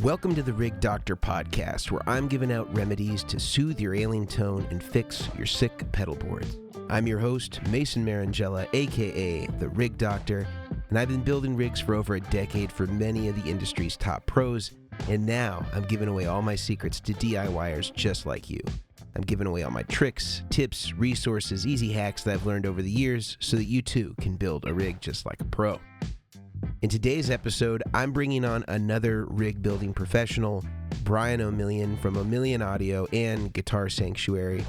Welcome to the Rig Doctor podcast, where I'm giving out remedies to soothe your ailing tone and fix your sick pedalboards. I'm your host, Mason Marangella, aka the Rig Doctor, and I've been building rigs for over a decade for many of the industry's top pros, and now I'm giving away all my secrets to DIYers just like you. I'm giving away all my tricks, tips, resources, easy hacks that I've learned over the years so that you too can build a rig just like a pro. In today's episode, I'm bringing on another rig building professional, Brian Omilion from Omilion Audio and Guitar Sanctuary.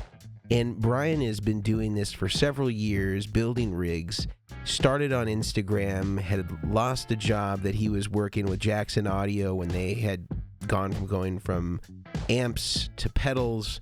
And Brian has been doing this for several years, building rigs. Started on Instagram, had lost a job that he was working with Jackson Audio when they had going from amps to pedals,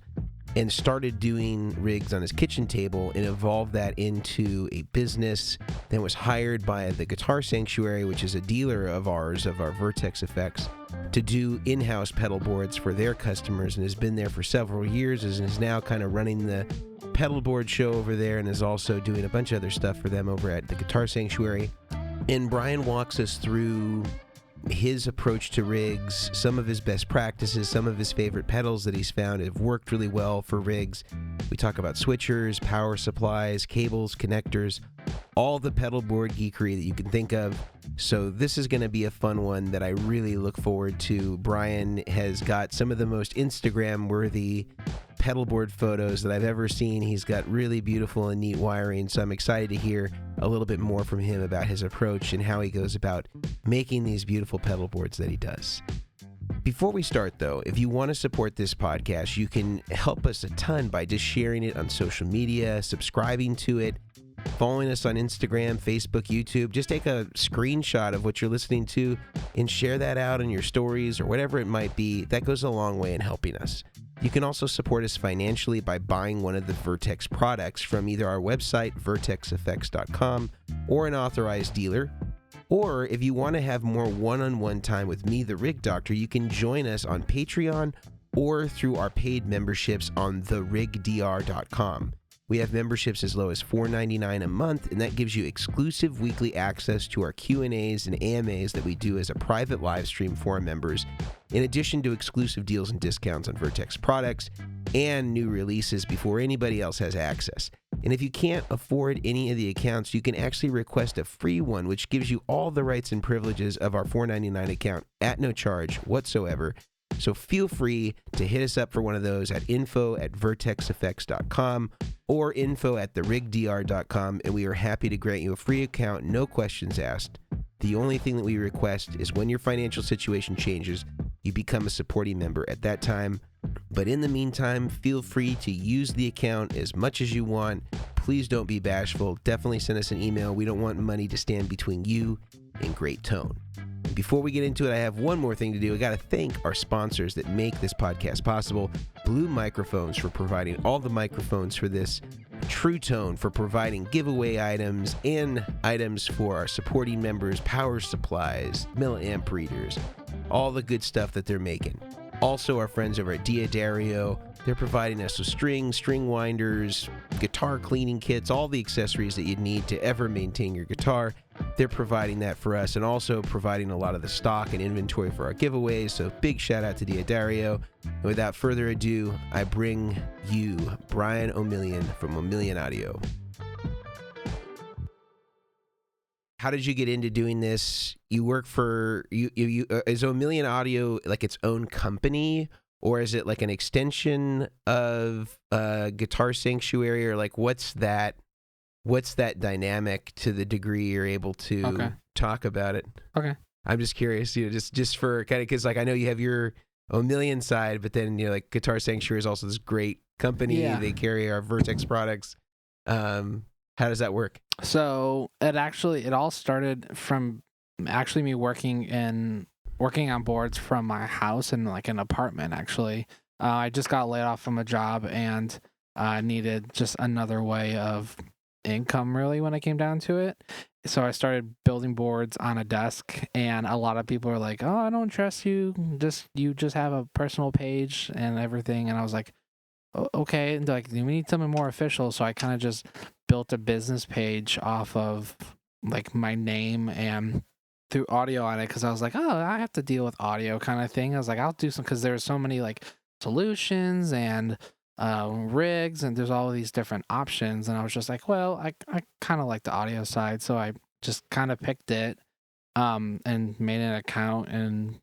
and started doing rigs on his kitchen table and evolved that into a business. Then was hired by the Guitar Sanctuary, which is a dealer of ours, of our Vertex effects, to do in-house pedal boards for their customers, and has been there for several years, and is now kind of running the Pedalboard show over there, and is also doing a bunch of other stuff for them over at the Guitar Sanctuary. And Brian walks us through his approach to rigs, some of his best practices, some of his favorite pedals that he's found have worked really well for rigs. We talk about switchers, power supplies, cables, connectors, all the pedalboard geekery that you can think of. So this is going to be a fun one that I really look forward to. Brian has got some of the most Instagram-worthy pedalboard photos that I've ever seen. He's got really beautiful and neat wiring, so I'm excited to hear a little bit more from him about his approach and how he goes about making these beautiful pedal boards that he does. Before we start, though, if you want to support this podcast, you can help us a ton by just sharing it on social media, subscribing to it, following us on Instagram, Facebook, YouTube. Just take a screenshot of what you're listening to and share that out in your stories or whatever it might be. That goes a long way in helping us. You can also support us financially by buying one of the Vertex products from either our website, vertexeffects.com, or an authorized dealer. Or if you want to have more one-on-one time with me, the Rig Doctor, you can join us on Patreon or through our paid memberships on therigdr.com. We have memberships as low as $4.99 a month, and that gives you exclusive weekly access to our Q&As and AMAs that we do as a private live stream for our members, in addition to exclusive deals and discounts on Vertex products and new releases before anybody else has access. And if you can't afford any of the accounts, you can actually request a free one, which gives you all the rights and privileges of our $4.99 account at no charge whatsoever. So feel free to hit us up for one of those at info@vertexeffects.com or info@therigdr.com, and we are happy to grant you a free account, no questions asked. The only thing that we request is when your financial situation changes, you become a supporting member at that time. But in the meantime, feel free to use the account as much as you want. Please don't be bashful. Definitely send us an email. We don't want money to stand between you and great tone. Before we get into it, I have one more thing to do. I got to thank our sponsors that make this podcast possible. Blue Microphones for providing all the microphones for this. True Tone for providing giveaway items and items for our supporting members, power supplies, milliamp readers, all the good stuff that they're making. Also, our friends over at Diodario, they're providing us with strings, string winders, guitar cleaning kits, all the accessories that you need to ever maintain your guitar. They're providing that for us, and also providing a lot of the stock and inventory for our giveaways, so big shout out to Diodario. And without further ado, I bring you Brian Omilion from Omilion Audio. How did you get into doing this? You work for, is Omilion Audio like its own company, or is it like an extension of Guitar Sanctuary, or like what's that dynamic to the degree you're able to talk about it? Okay. I'm just curious, just for kind of, because like I know you have your Omilion side, but then like Guitar Sanctuary is also this great company. Yeah. They carry our Vertex products. How does that work? So it all started from actually me working on boards from my house in like an apartment. Actually, I just got laid off from a job and needed just another way of income, really, when I came down to it. So I started building boards on a desk, and a lot of people are like, "Oh, I don't trust you. You just have a personal page and everything." And I was like, okay, and like, we need something more official. So I kind of just built a business page off of like my name and through audio on it because I was like, oh, I have to deal with audio kind of thing. I was like, I'll do some because there's so many like solutions and rigs and there's all these different options. And I was just like, well, I kind of like the audio side. So I just kind of picked it and made an account and,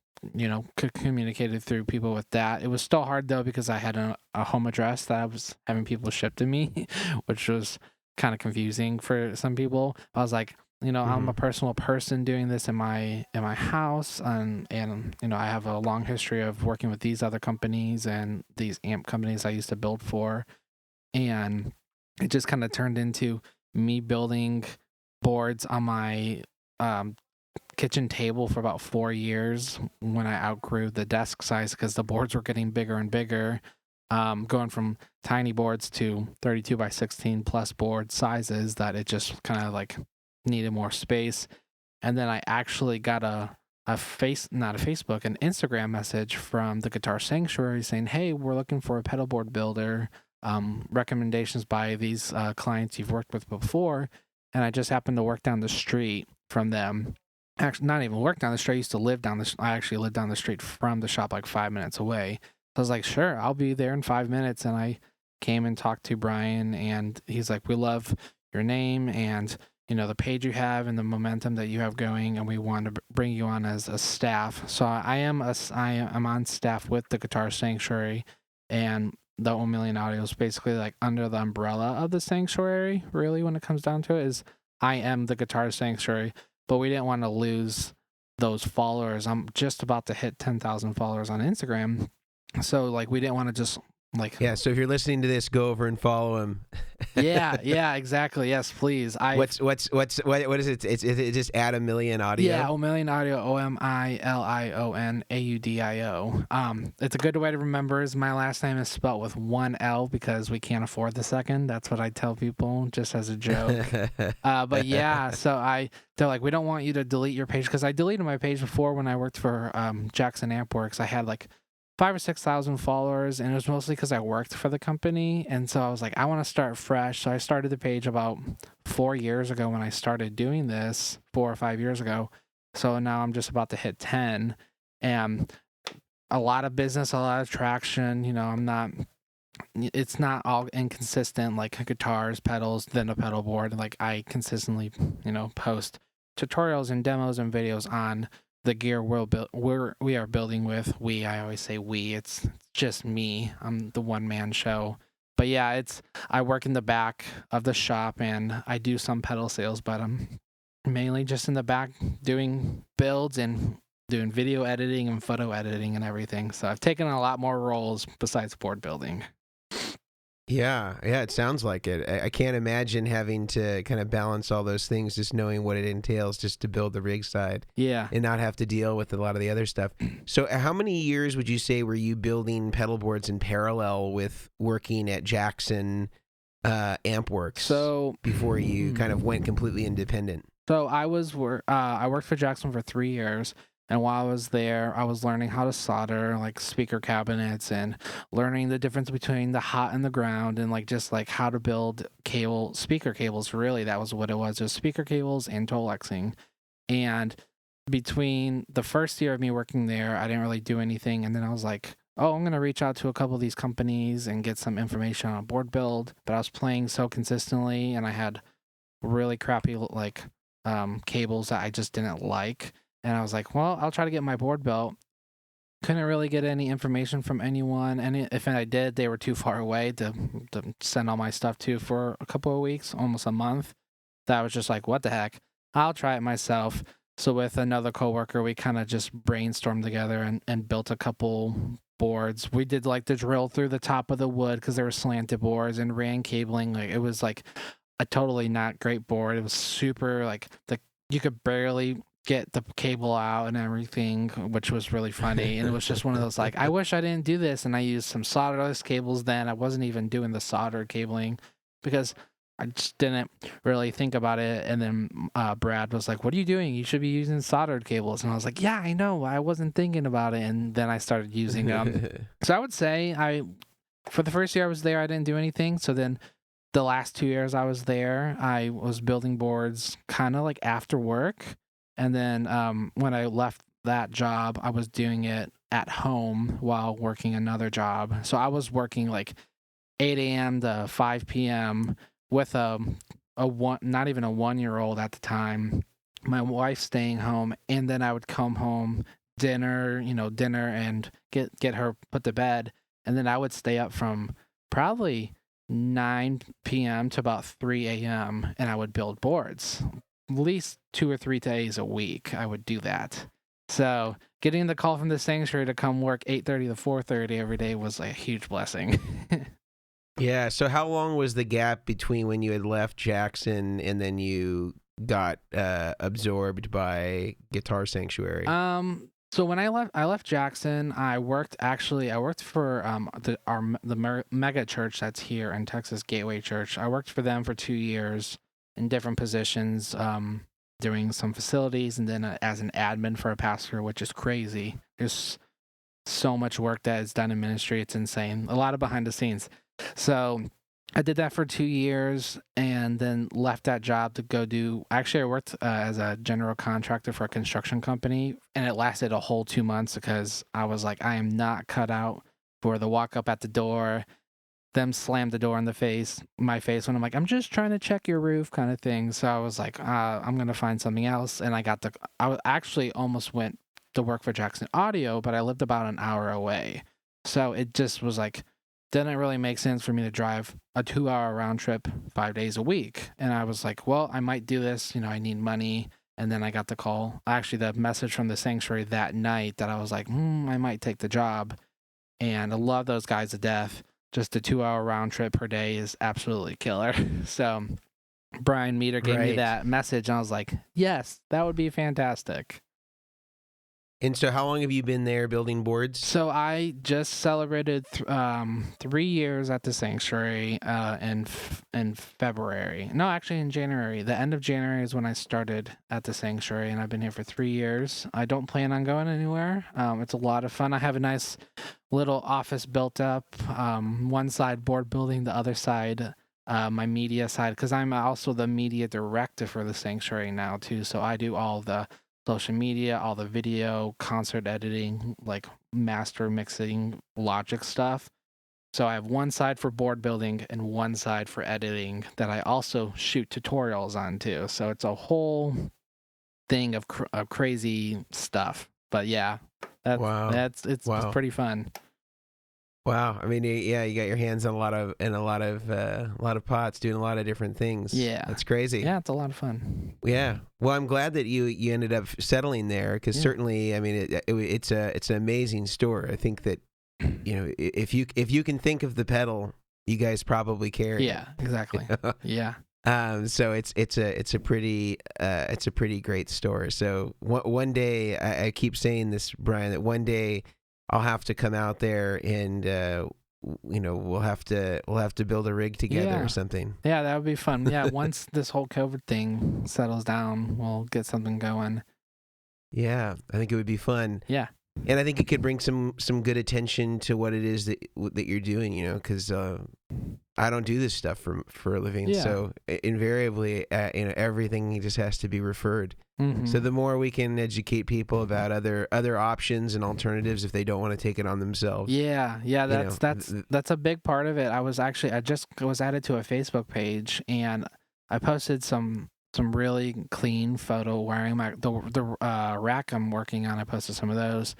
communicated through people with that. It was still hard though because I had a home address that I was having people ship to me, which was kind of confusing for some people. I was like, I'm a personal person doing this in my house, and I have a long history of working with these other companies and these amp companies I used to build for, and it just kind of turned into me building boards on my kitchen table for about 4 years when I outgrew the desk size because the boards were getting bigger and bigger, going from tiny boards to 32 by 16 plus board sizes that it just kind of like needed more space. And then I actually got an Instagram message from the Guitar Sanctuary saying, hey, we're looking for a pedalboard builder, recommendations by these clients you've worked with before. And I just happened to work down the street from them. Actually, not even work down the street. I used to live I actually lived down the street from the shop, like 5 minutes away. So I was like, sure, I'll be there in 5 minutes. And I came and talked to Brian, and he's like, we love your name and the page you have and the momentum that you have going, and we want to bring you on as a staff. So I'm on staff with the Guitar Sanctuary, and the Omilion Audio is basically like under the umbrella of the Sanctuary. Really, when it comes down to it, is I am the Guitar Sanctuary, but we didn't want to lose those followers. I'm just about to hit 10,000 followers on Instagram, so like we didn't want to just like so if you're listening to this, go over and follow him. yeah, exactly. Yes, please. What is it? It's just add Omilion Audio. Yeah, Omilion Audio, OMILIONAUDIO. It's a good way to remember. Is my last name is spelled with one L because we can't afford the second. That's what I tell people just as a joke. But yeah, so they're like, we don't want you to delete your page because I deleted my page before when I worked for Jackson Ampworks. I had like 5,000 or 6,000 followers, and it was mostly because I worked for the company. And so I was like, I want to start fresh. So I started the page about 4 years ago when I started doing this, 4 or 5 years ago. So now I'm just about to hit 10, and a lot of business, a lot of traction. It's not all inconsistent like guitars, pedals, then a pedal board. Like I consistently, post tutorials and demos and videos on the gear we are building with. I always say we, it's just me. I'm the one-man show. But yeah, I work in the back of the shop and I do some pedal sales, but I'm mainly just in the back doing builds and doing video editing and photo editing and everything. So I've taken a lot more roles besides board building. Yeah, it sounds like it. I can't imagine having to kind of balance all those things, just knowing what it entails just to build the rig side. Yeah. And not have to deal with a lot of the other stuff. So how many years would you say were you building pedal boards in parallel with working at Jackson Ampworks? So before you kind of went completely independent? So I worked for Jackson for 3 years. And while I was there, I was learning how to solder like speaker cabinets and learning the difference between the hot and the ground and just how to build speaker cables. Really, that was what it was. It was speaker cables and Tolexing. And between the first year of me working there, I didn't really do anything. And then I was like, oh, I'm going to reach out to a couple of these companies and get some information on a board build. But I was playing so consistently and I had really crappy cables that I just didn't like. And I was like, well, I'll try to get my board built. Couldn't really get any information from anyone. And if I did, they were too far away to send all my stuff to for a couple of weeks, almost a month. That I was just like, what the heck? I'll try it myself. So with another coworker, we kind of just brainstormed together and built a couple boards. We did the drill through the top of the wood because there were slanted boards and ran cabling. It was a totally not great board. It was super you could barely get the cable out and everything, which was really funny. And it was just one of those I wish I didn't do this. And I used some solderless cables then. I wasn't even doing the soldered cabling because I just didn't really think about it. And then Brad was like, what are you doing? You should be using soldered cables. And I was like, yeah, I know. I wasn't thinking about it. And then I started using them. So I would say for the first year I was there, I didn't do anything. So then the last 2 years I was there, I was building boards kind of after work. And then when I left that job, I was doing it at home while working another job. So I was working like 8 a.m. to 5 p.m. with a one, not even a 1 year old at the time. My wife staying home, and then I would come home, dinner, and get her put to bed, and then I would stay up from probably 9 p.m. to about 3 a.m. and I would build boards. At least 2 or 3 days a week, I would do that. So getting the call from the sanctuary to come work 8:30 to 4:30 every day was a huge blessing. Yeah. So how long was the gap between when you had left Jackson and then you got absorbed by Guitar Sanctuary? So when I left Jackson, I worked for the mega church that's here in Texas, Gateway Church. I worked for them for 2 years in different positions, doing some facilities, and then as an admin for a pastor, which is crazy. There's so much work that is done in ministry; it's insane. A lot of behind the scenes. So I did that for 2 years and then left that job to go do. Actually, I worked as a general contractor for a construction company, and it lasted a whole 2 months because I was like, I am not cut out for the walk up at the door, them slam the door in my face when I'm like, I'm just trying to check your roof kind of thing. So I was like, I'm going to find something else. And I actually almost went to work for Jackson Audio, but I lived about an hour away. So it just was like, didn't really make sense for me to drive a 2-hour round trip 5 days a week. And I was like, well, I might do this. I need money. And then I got the call, actually the message from the sanctuary that night that I was like, I might take the job. And I love those guys to death. Just a 2-hour round trip per day is absolutely killer. So Brian Meter gave me that message, and I was like, yes, that would be fantastic. And so how long have you been there building boards? So I just celebrated 3 years at the sanctuary in February. No, actually in January. The end of January is when I started at the sanctuary, and I've been here for 3 years. I don't plan on going anywhere. It's a lot of fun. I have a nice little office built up. One side board building, the other side my media side, because I'm also the media director for the sanctuary now too. So I do all the social media, all the video, concert editing, like master mixing, Logic stuff. So I have one side for board building and one side for editing that I also shoot tutorials on too. So it's a whole thing of crazy stuff. But yeah, it's pretty fun. Wow. I mean, yeah, you got your hands on a lot of pots, doing a lot of different things. Yeah. That's crazy. Yeah, it's a lot of fun. Yeah. Well, I'm glad that you ended up settling there, because certainly, I mean, it's an amazing store. I think that, if you can think of the pedal, you guys probably carry. Yeah, exactly. Yeah. So it's a pretty great store. So one day, I keep saying this, Brian, that one day I'll have to come out there and we'll have to build a rig together or something. Yeah, that would be fun. Yeah, once this whole COVID thing settles down, we'll get something going. Yeah, I think it would be fun. Yeah. And I think it could bring some good attention to what it is that you're doing, because I don't do this stuff for a living. Yeah. So invariably, everything just has to be referred. Mm-hmm. So the more we can educate people about other options and alternatives if they don't want to take it on themselves. Yeah, that's a big part of it. I just was added to a Facebook page, and I posted some really clean photo wearing the rack I'm working on. I posted some of those,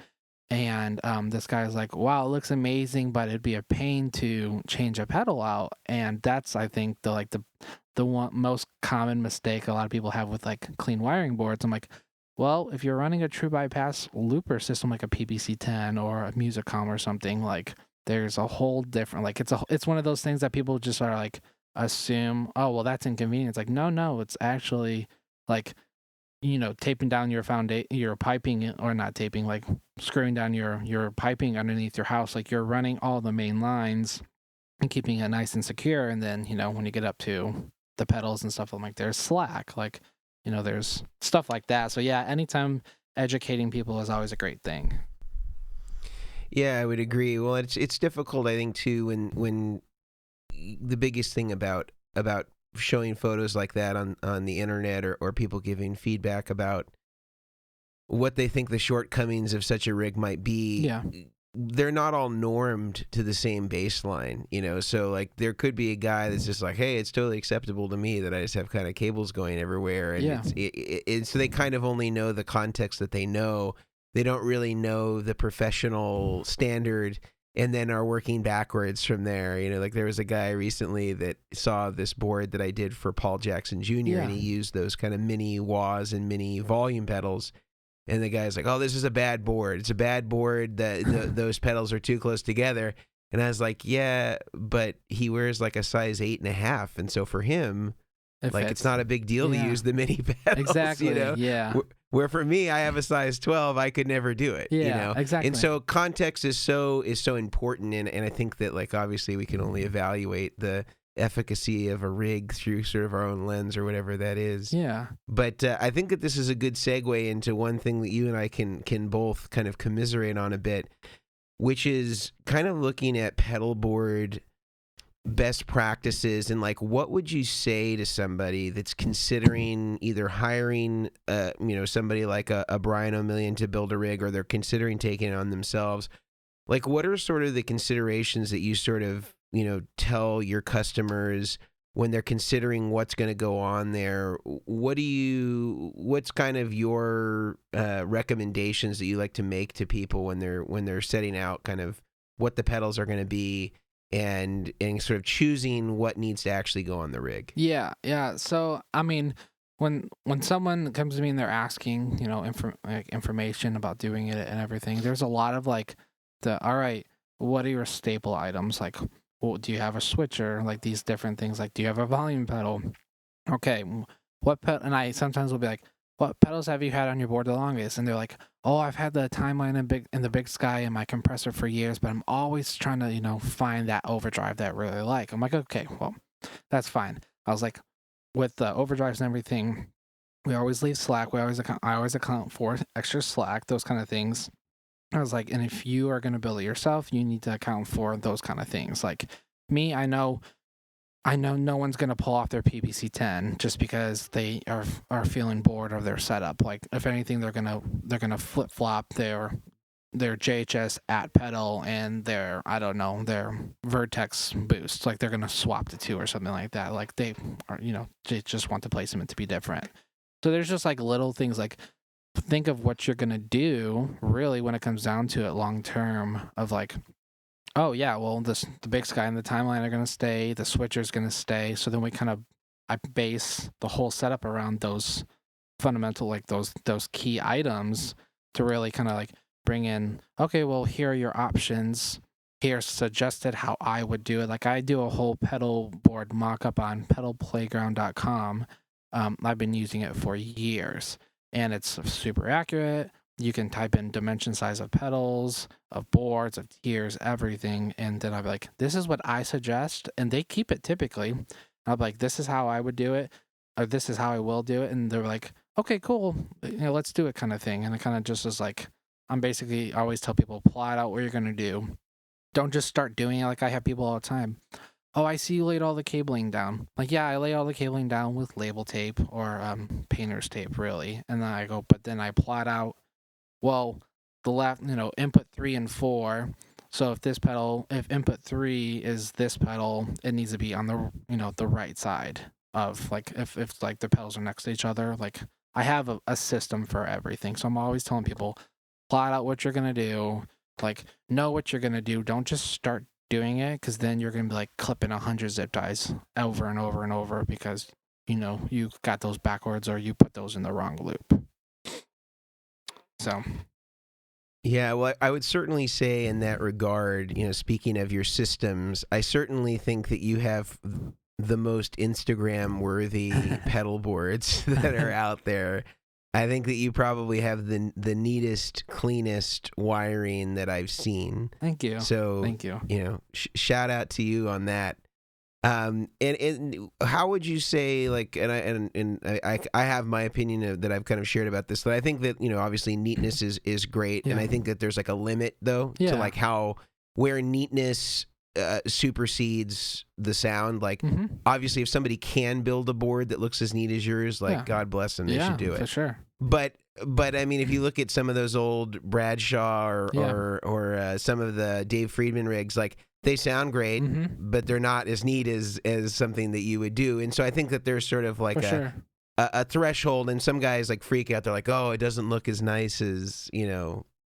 and this guy's like, wow, it looks amazing, but it'd be a pain to change a pedal out. And that's, I think, the one most common mistake a lot of people have with like clean wiring boards. I'm like, well, if you're running a true bypass looper system like a PBC10 or a Musicom or something, like there's a whole different, like it's one of those things that people just are like assume, oh, well, that's inconvenient. It's like, no, it's actually like, taping down your piping, or not taping, like screwing down your piping underneath your house. Like you're running all the main lines and keeping it nice and secure. And then, when you get up to the pedals and stuff, I'm like, there's slack, like, there's stuff like that. So yeah, anytime educating people is always a great thing. Yeah, I would agree. Well, it's difficult, I think, too, when the biggest thing about showing photos like that on the internet, or people giving feedback about what they think the shortcomings of such a rig might be. Yeah. They're not all normed to the same baseline, so like there could be a guy that's just like, hey, it's totally acceptable to me that I just have kind of cables going everywhere, and so they kind of only know the context that they know. They don't really know the professional standard, and then are working backwards from there. Like there was a guy recently that saw this board that I did for Paul Jackson Jr. and he used those kind of mini wahs and mini volume pedals. And the guy's like, oh, this is a bad board. It's a bad board. Those pedals are too close together. And I was like, yeah, but he wears like a size 8.5. And so for him, it's not a big deal to use the mini pedals. Exactly. Yeah. Where for me, I have a size 12. I could never do it. Yeah, exactly. And so context is so important. And I think that like, obviously we can only evaluate the efficacy of a rig through sort of our own lens or whatever that is. Yeah. But I think that this is a good segue into one thing that you and I can both kind of commiserate on a bit, which is kind of looking at pedalboard best practices and like what would you say to somebody that's considering either hiring somebody like a Brian Omilion to build a rig, or they're considering taking it on themselves. Like what are sort of the considerations that you sort of tell your customers when they're considering what's going to go on there? What's kind of your recommendations that you like to make to people when they're setting out kind of what the pedals are going to be and sort of choosing what needs to actually go on the rig? Yeah. So, I mean, when someone comes to me and they're asking, information about doing it and everything, there's a lot of like all right, what are your staple items? Like, well, do you have a switcher? Like these different things. Like, do you have a volume pedal? Okay, what pedal? And I sometimes will be like, what pedals have you had on your board the longest? And they're like, oh, I've had the timeline in the Big Sky and my compressor for years, but I'm always trying to, find that overdrive that I really like. I'm like, okay, well, that's fine. I was like, with the overdrives and everything, we always leave slack. I always account for extra slack, those kind of things. I was like, and if you are going to build it yourself, you need to account for those kind of things. Like me, I know no one's going to pull off their PPC 10 just because they are feeling bored of their setup. Like if anything, they're going to flip flop their JHS at pedal and their Vertex boost. Like they're going to swap the two or something like that. Like they are, they just want the placement to be different. So there's just like little things like, think of what you're going to do really when it comes down to it long term of like, oh yeah, well the Big Sky and the timeline are going to stay, the switcher's going to stay. So then I base the whole setup around those fundamental, like those key items to really kind of like bring in, okay, well here are your options. Here's suggested how I would do it. Like I do a whole pedal board mock-up on pedalplayground.com. I've been using it for years. And it's super accurate. You can type in dimension size of pedals, of boards, of tiers, everything. And then I'll be like, this is what I suggest. And they keep it typically. I'll be like, this is how I would do it. Or this is how I will do it. And they're like, okay, cool. Let's do it kind of thing. And it kind of just is like, I always tell people, plot out what you're going to do. Don't just start doing it. Like I have people all the time. Oh, I see you laid all the cabling down. Like, yeah, I lay all the cabling down with label tape or painter's tape, really. And then I go, but then I plot out, well, the left, input 3 and 4. So if input 3 is this pedal, it needs to be on the right side of like, if like the pedals are next to each other. Like I have a system for everything. So I'm always telling people, plot out what you're going to do. Like, know what you're going to do. Don't just start doing it, because then you're going to be like clipping 100 zip ties over and over and over because you got those backwards or you put those in the wrong loop. So yeah, well, I would certainly say in that regard, speaking of your systems, I certainly think that you have the most Instagram worthy pedal boards that are out there. I think that you probably have the neatest, cleanest wiring that I've seen. Thank you. So, thank you. Shout out to you on that. And how would you say, like, and I have my opinion that I've kind of shared about this, but I think that, obviously neatness is great. Yeah. And I think that there's like a limit though to like where neatness supersedes the sound. Like, Mm-hmm. obviously, if somebody can build a board that looks as neat as yours, like, Yeah. God bless them, they should do it. For sure. But I mean, if you look at some of those old Bradshaw or some of the Dave Friedman rigs, like, they sound great, but they're not as neat as something that you would do. And so I think that there's sort of like a threshold, and some guys like freak out. They're like, oh, it doesn't look as nice as,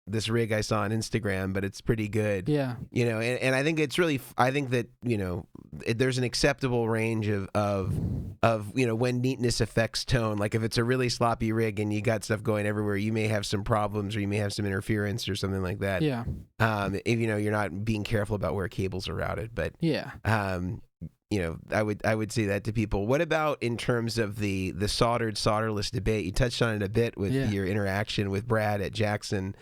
this rig I saw on Instagram, but it's pretty good. Yeah. And I think it's really, I think that, there's an acceptable range of when neatness affects tone. Like, if it's a really sloppy rig and you got stuff going everywhere, you may have some problems, or you may have some interference or something like that. Yeah. If you're not being careful about where cables are routed, but yeah. I would say that to people. What about in terms of the soldered solderless debate? You touched on it a bit with your interaction with Brad at Jackson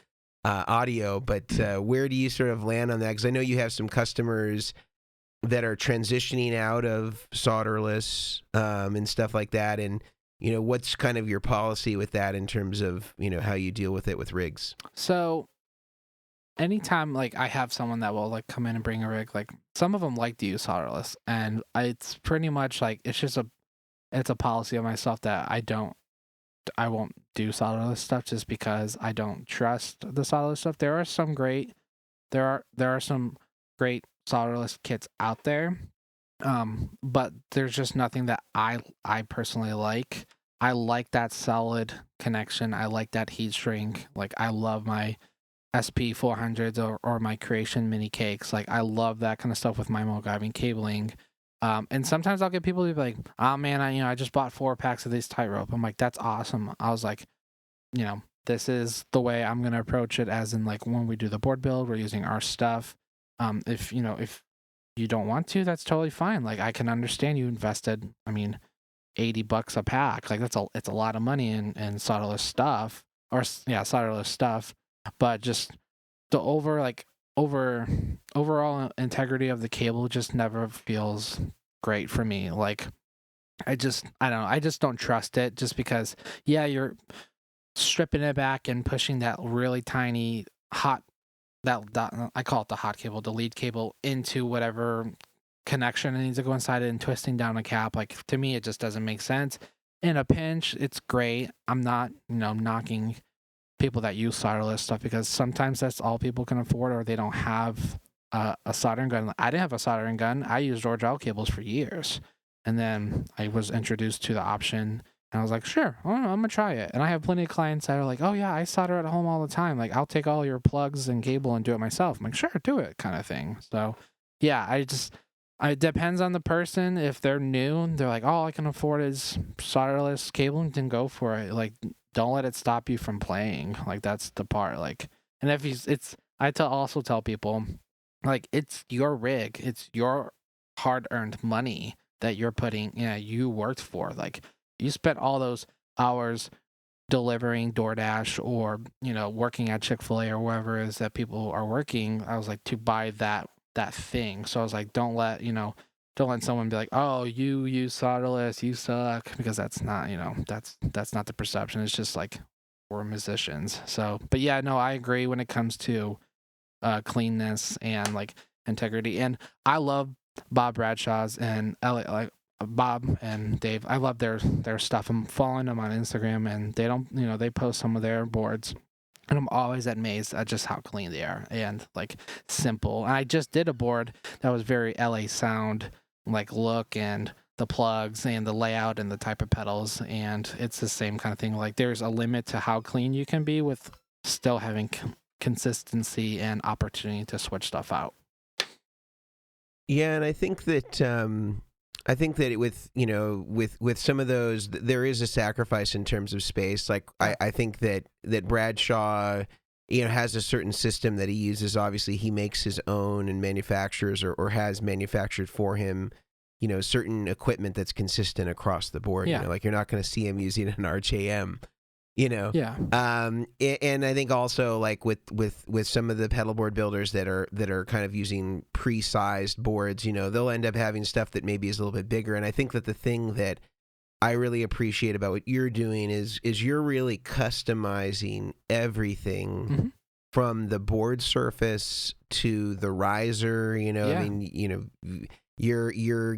Audio, but where do you sort of land on that? Because I know you have some customers that are transitioning out of solderless and stuff like that, and what's kind of your policy with that in terms of how you deal with it with rigs? So anytime like I have someone that will like come in and bring a rig, like some of them like to use solderless, and it's pretty much like it's a policy of myself that I won't do solderless stuff just because I don't trust the solderless stuff. There are some great solderless kits out there, but there's just nothing that I personally like. I like that solid connection. I like that heat shrink. Like, I love my SP 400s or my Creation mini cakes. Like, I love that kind of stuff with my MacGyving cabling. And sometimes I'll get people to be like, oh man, I just bought 4 packs of these tightrope. I'm like, that's awesome. I was like, this is the way I'm going to approach it, as in like when we do the board build, we're using our stuff. If you don't want to, that's totally fine. Like, I can understand you invested, $80 a pack. Like, it's a lot of money in solderless stuff, solderless stuff. But just the overall integrity of the cable just never feels great for me. Like, I don't know. I just don't trust it, just because, you're stripping it back and pushing that really tiny hot, I call it the hot cable, the lead cable, into whatever connection it needs to go inside it, and twisting down a cap. Like, to me, it just doesn't make sense. In a pinch, it's great. I'm not, knocking people that use solderless stuff, because sometimes that's all people can afford, or they don't have a soldering gun. I didn't have a soldering gun. I used Orgel cables for years, and then I was introduced to the option, and I was like, sure, I'm gonna try it. And I have plenty of clients that are like, oh yeah, I solder at home all the time. Like, I'll take all your plugs and cable and do it myself. I'm like, sure, do it, kind of thing. So yeah, it depends on the person. If they're new, they're like, all I can afford is solderless cabling, then go for it. Like, don't let it stop you from playing. Like, that's the part. Like, and I also tell people, like, it's your rig, it's your hard-earned money that you're putting, you worked for. Like, you spent all those hours delivering DoorDash or, working at Chick-fil-A or wherever it is that people are working. I was like, to buy that thing. So I was like, don't let someone be like, oh, you use solderless, you suck, because that's not, that's not the perception. It's just like, we're musicians. So, but yeah, no, I agree when it comes to cleanness and like integrity. And I love Bob Bradshaw's and like Bob and Dave. I love their stuff. I'm following them on Instagram, and they don't, they post some of their boards, and I'm always amazed at just how clean they are and like simple. And I just did a board that was very LA sound, like look, and the plugs and the layout and the type of pedals. And it's the same kind of thing. Like, there's a limit to how clean you can be with still having consistency and opportunity to switch stuff out. Yeah. And I think that, with some of those, there is a sacrifice in terms of space. Like, I think that Bradshaw, has a certain system that he uses. Obviously, he makes his own and manufactures or has manufactured for him, certain equipment that's consistent across the board. Yeah. Like, you're not going to see him using an RHAM. Yeah. And I think also, like, with some of the pedalboard builders that are kind of using pre-sized boards, they'll end up having stuff that maybe is a little bit bigger. And I think that the thing that I really appreciate about what you're doing is you're really customizing everything from the board surface to the riser, Yeah. I mean, you're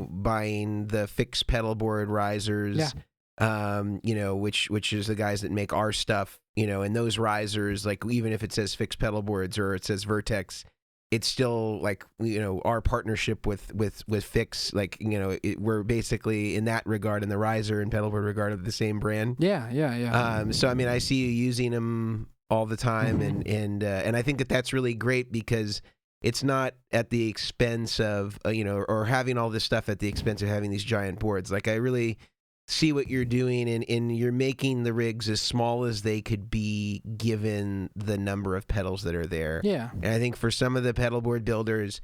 buying the fixed pedalboard risers, which is the guys that make our stuff, and those risers, like even if it says fixed pedalboards or it says Vertex, it's still like, our partnership with Fix, like, we're basically in that regard, in the riser and pedalboard regard, of the same brand. Yeah. So I mean, I see you using them all the time, Mm-hmm. and I think that that's really great because it's not at the expense of or having all this stuff at the expense of having these giant boards. Like, I really see what you're doing, and you're making the rigs as small as they could be given the number of pedals that are there. Yeah. And I think for some of the pedalboard builders,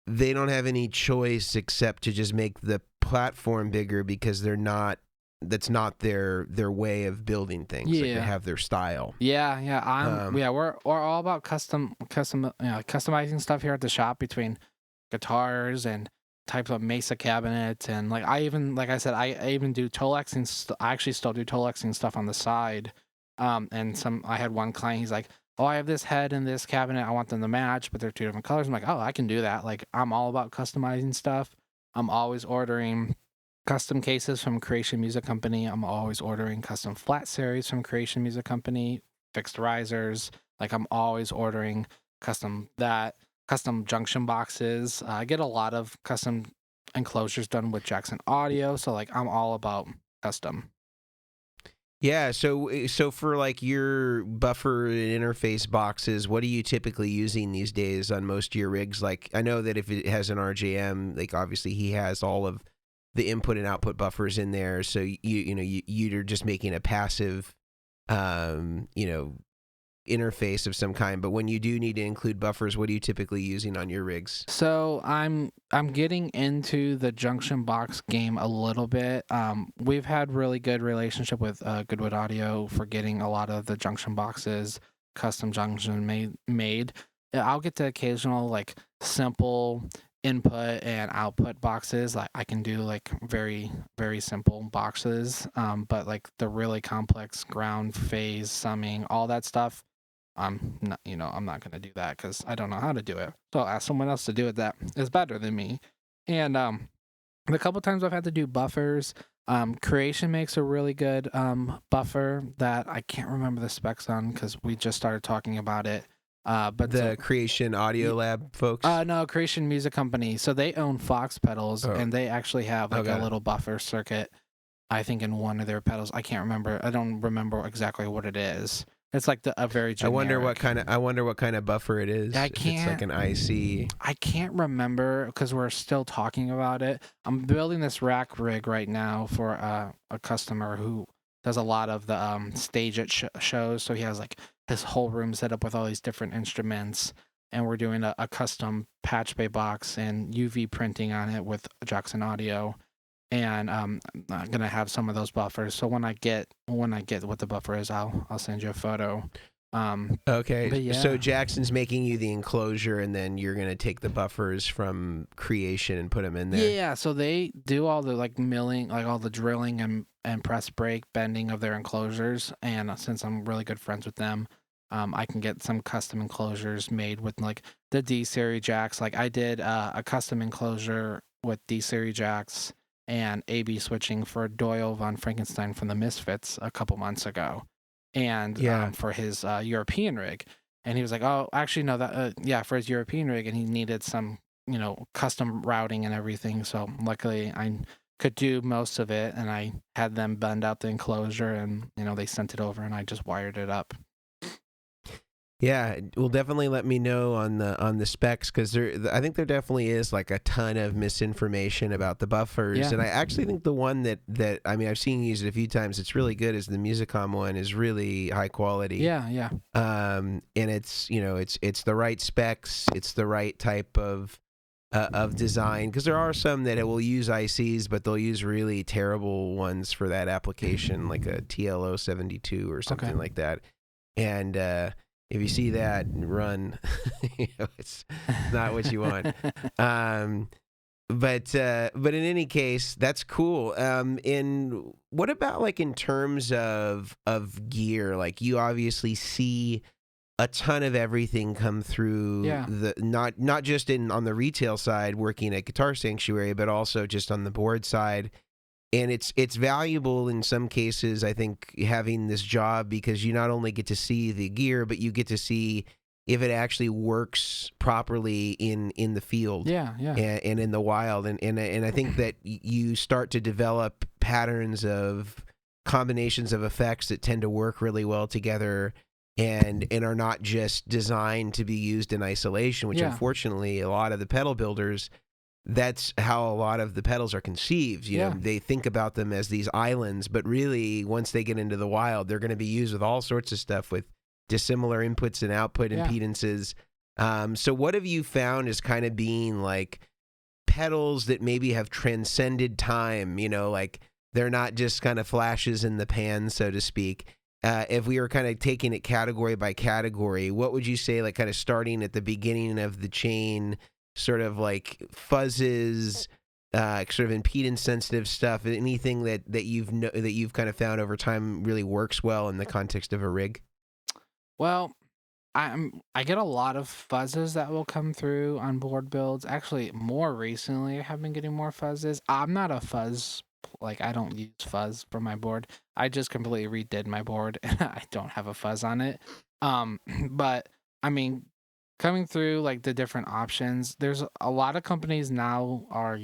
they don't have any choice except to just make the platform bigger because that's not their way of building things. Like, they have their style. Yeah. We're all about customizing stuff here at the shop, between guitars and types of Mesa cabinets, and like I even do Tolexing. I actually still do Tolexing stuff on the side. And I had one client. He's like, "Oh, I have this head and this cabinet. I want them to match, but they're two different colors." I'm like, "Oh, I can do that." Like, I'm all about customizing stuff. I'm always ordering custom cases from Creation Music Company. I'm always ordering custom flat series from Creation Music Company, fixed risers. Like, I'm always ordering custom junction boxes. I get a lot of custom enclosures done with Jackson Audio. So like, I'm all about custom. Yeah, so for like your buffer and interface boxes, what are you typically using these days on most of your rigs? Like, I know that if it has an RJM, like obviously he has all of the input and output buffers in there, so you're just making a passive interface of some kind. But when you do need to include buffers, what are you typically using on your rigs? So I'm getting into the junction box game a little bit. We've had really good relationship with Goodwood Audio for getting a lot of the junction boxes custom junction made. I'll get the occasional like simple input and output boxes. Like, I can do like very, very simple boxes. But like the really complex ground, phase, summing, all that stuff, I'm not gonna do that because I don't know how to do it. So I'll ask someone else to do it that is better than me. And the couple times I've had to do buffers, Creation makes a really good buffer that I can't remember the specs on because we just started talking about it. But the Creation Audio Lab folks? No, Creation Music Company. So they own Fox pedals, and they actually have like a little buffer circuit, I think, in one of their pedals. I can't remember. I don't remember exactly what it is. It's like a very generic. I wonder what kind of buffer it is. If it's like an IC. I can't remember because we're still talking about it. I'm building this rack rig right now for a customer who does a lot of the stage at shows. So he has like his whole room set up with all these different instruments, and we're doing a custom patch bay box and UV printing on it with Jackson Audio. And I'm gonna have some of those buffers. So when I get what the buffer is, I'll send you a photo. Okay. Yeah. So Jackson's making you the enclosure, and then you're gonna take the buffers from Creation and put them in there. Yeah. So they do all the like milling, like all the drilling and press brake bending of their enclosures. And since I'm really good friends with them, I can get some custom enclosures made with like the D series jacks. Like, I did a custom enclosure with D series jacks and A/B switching for Doyle von Frankenstein from the Misfits a couple months ago, and for his European rig. And he was like, "Oh, actually, no, that for his European rig," and he needed some custom routing and everything. So luckily, I could do most of it, and I had them bend out the enclosure, and they sent it over, and I just wired it up. Yeah, well, definitely let me know on the specs, because I think there definitely is like a ton of misinformation about the buffers, and I actually think the one that I mean, I've seen you use it a few times. It's really good. Is the Musicom one is really high quality. Yeah. And it's it's the right specs. It's the right type of design, because there are some that will use ICs, but they'll use really terrible ones for that application, like a TLO 72 or something like that, and if you see that, run. It's not what you want. But in any case, that's cool. And what about like in terms of gear? Like, you obviously see a ton of everything come through the not just on the retail side working at Guitar Sanctuary, but also just on the board side. And it's valuable in some cases, I think, having this job, because you not only get to see the gear, but you get to see if it actually works properly in the field, and in the wild. And I think that you start to develop patterns of combinations of effects that tend to work really well together, and are not just designed to be used in isolation, which unfortunately a lot of the pedal builders, that's how a lot of the pedals are conceived. You know, they think about them as these islands, but really once they get into the wild, they're going to be used with all sorts of stuff with dissimilar inputs and output impedances. So what have you found as kind of being like pedals that maybe have transcended time, you know, like they're not just kind of flashes in the pan, so to speak? If we were kind of taking it category by category, what would you say, like kind of starting at the beginning of the chain, sort of like fuzzes, sort of impedance sensitive stuff, anything that you've kind of found over time really works well in the context of a rig? Well, I get a lot of fuzzes that will come through on board builds. Actually, more recently, I have been getting more fuzzes. I'm not a fuzz, like I don't use fuzz for my board. I just completely redid my board and I don't have a fuzz on it. But I mean, coming through like the different options, there's a lot of companies now are,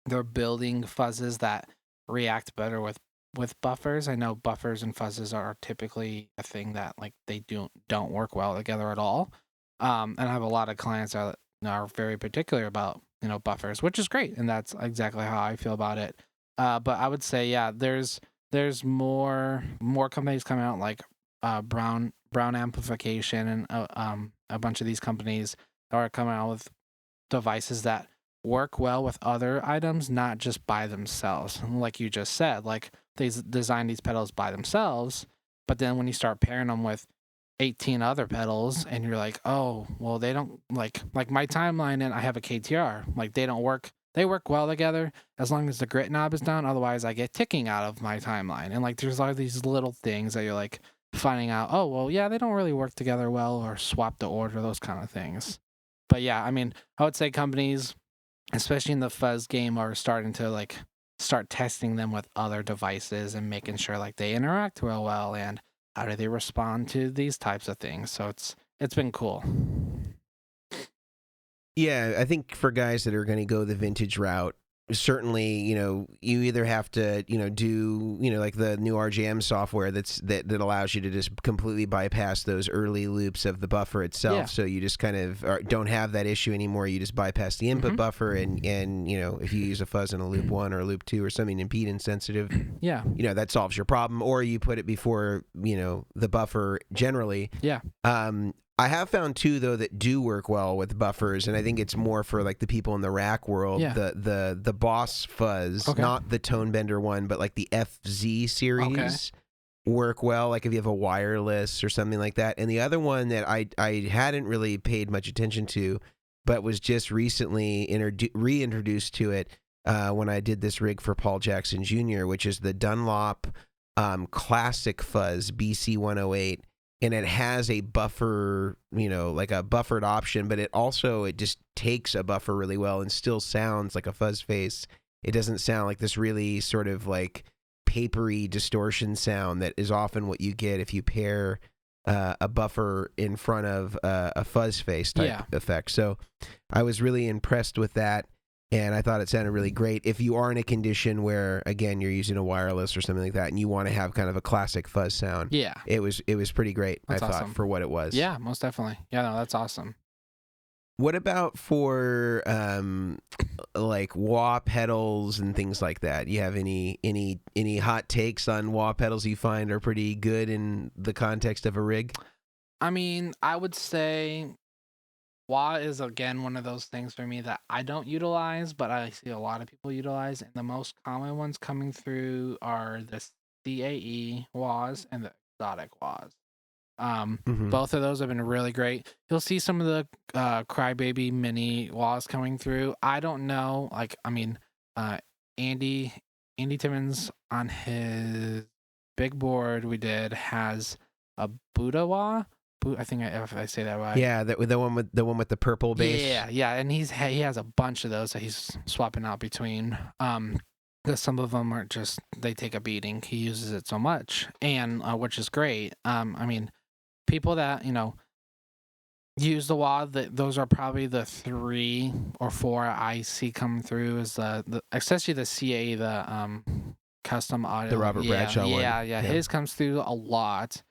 they're building fuzzes that react better with buffers. I know buffers and fuzzes are typically a thing that like they don't work well together at all. And I have a lot of clients that are very particular about buffers, which is great, and that's exactly how I feel about it. But I would say there's more companies coming out like Brown Amplification and a bunch of these companies are coming out with devices that work well with other items, not just by themselves. Like you just said, like they design these pedals by themselves, but then when you start pairing them with 18 other pedals and you're like, oh, well, they don't like my timeline and I have a KTR, like they don't work. They work well together as long as the grit knob is down. Otherwise, I get ticking out of my timeline. And like there's all these little things that you're like finding out, oh, well, yeah, they don't really work together well, or swap the order, those kind of things. But yeah, I mean, I would say companies, especially in the fuzz game, are starting to like start testing them with other devices and making sure like they interact real well and how do they respond to these types of things. So it's been cool. Yeah, I think for guys that are going to go the vintage route, certainly, you either have to, do, like the new RJM software that allows you to just completely bypass those early loops of the buffer itself. Yeah. So you just kind of don't have that issue anymore. You just bypass the input buffer, and if you use a fuzz in a loop 1 or a loop 2 or something impedance sensitive, that solves your problem. Or you put it before, the buffer generally. Yeah. I have found two though that do work well with buffers, and I think it's more for like the people in the rack world. Yeah. The Boss fuzz, not the Tone Bender one, but like the FZ series work well. Like if you have a wireless or something like that. And the other one that I hadn't really paid much attention to, but was just recently reintroduced to it when I did this rig for Paul Jackson Jr., which is the Dunlop Classic Fuzz BC 108. And it has a buffer, like a buffered option, but it just takes a buffer really well and still sounds like a fuzz face. It doesn't sound like this really sort of like papery distortion sound that is often what you get if you pair a buffer in front of a fuzz face type effect. So I was really impressed with that. And I thought it sounded really great. If you are in a condition where, again, you're using a wireless or something like that, and you want to have kind of a classic fuzz sound, it was pretty great. That's I thought for what it was. Yeah, most definitely. Yeah, no, that's awesome. What about for like wah pedals and things like that? You have any hot takes on wah pedals you find are pretty good in the context of a rig? I mean, I would say wah is again one of those things for me that I don't utilize, but I see a lot of people utilize. And the most common ones coming through are the CAE wahs and the exotic wahs. Both of those have been really great. You'll see some of the Crybaby mini wahs coming through. I don't know, like I mean, Andy Timmons on his big board we did has a Buddha wah. I think if I say that right. Yeah, the one with the purple base. Yeah, and he has a bunch of those that he's swapping out between. Because some of them are just they take a beating. He uses it so much, and which is great. I mean, people that use the wah, those are probably the 3 or 4 I see come through. Is the especially the CA, the custom audio, The Robert Bradshaw one. Yeah, his comes through a lot.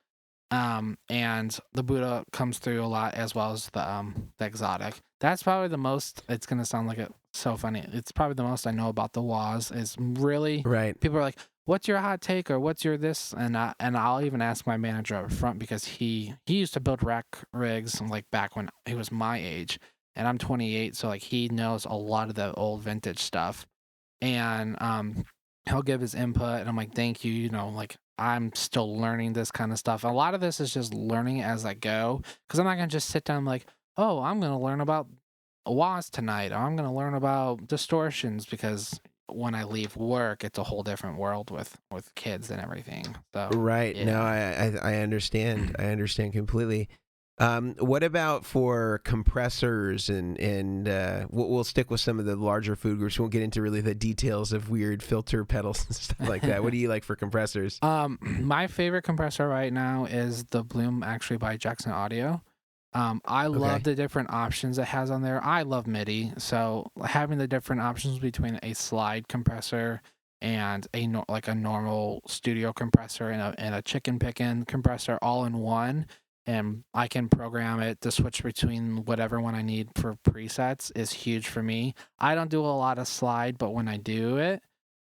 And the Buddha comes through a lot, as well as the exotic. That's probably the most. It's gonna sound like it so funny. It's probably the most I know about the WAs. Is really Right. People are like, "What's your hot take?" or "What's your this?" And I'll even ask my manager up front, because he used to build rack rigs like back when he was my age, and I'm 28, so like he knows a lot of the old vintage stuff, and he'll give his input, and I'm like, "Thank you." Like, I'm still learning this kind of stuff. A lot of this is just learning as I go, because I'm not going to just sit down like, oh, I'm going to learn about WAS tonight, or I'm going to learn about distortions, because when I leave work, it's a whole different world with kids and everything. So Right. yeah. No, I understand. I understand completely. What about for compressors and we'll stick with some of the larger food groups. We won't get into really the details of weird filter pedals and stuff like that. What do you like for compressors? My favorite compressor right now is the Bloom, actually, by Jackson Audio. I love the different options it has on there. I love MIDI, so having the different options between a slide compressor and a normal studio compressor and a chicken picking compressor all in one, and I can program it to switch between whatever one I need for presets, is huge for me. I don't do a lot of slide, but when I do it,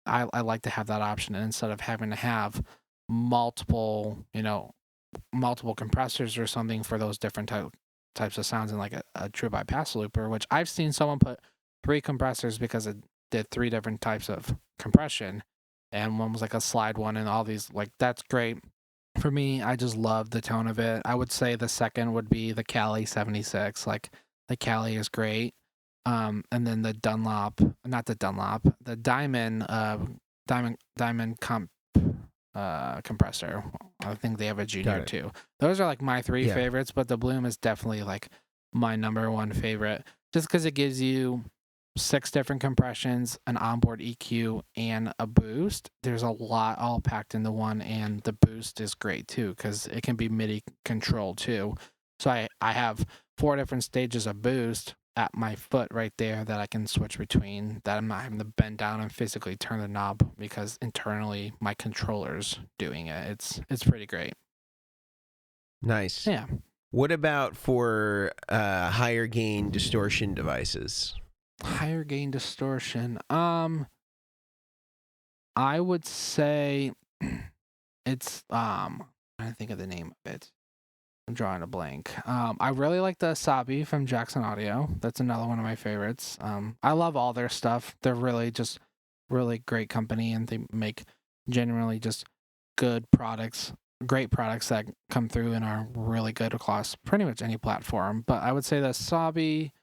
I like to have that option, and instead of having to have multiple, multiple compressors or something for those different types of sounds in like a true bypass looper, which I've seen someone put 3 compressors because it did 3 different types of compression, and one was like a slide one, and all these, like, that's great. For me, I just love the tone of it. I would say the second would be the Cali 76. Like, the Cali is great. And then the the Diamond compressor. I think they have a junior too. Those are like my 3 favorites, but the Bloom is definitely like my number 1 favorite, just because it gives you 6 different compressions, an onboard EQ, and a boost. There's a lot all packed into one, and the boost is great too, because it can be MIDI controlled too. So I have 4 different stages of boost at my foot right there that I can switch between, that I'm not having to bend down and physically turn the knob, because internally my controller's doing it. It's pretty great. Nice. Yeah. What about for higher gain distortion devices? Higher gain distortion. I would say it's I'm trying to think of the name of it. I'm drawing a blank. I really like the Asabi from Jackson Audio. That's another one of my favorites. I love all their stuff. They're really great company, and they make genuinely just good products, great products that come through and are really good across pretty much any platform. But I would say the Asabi,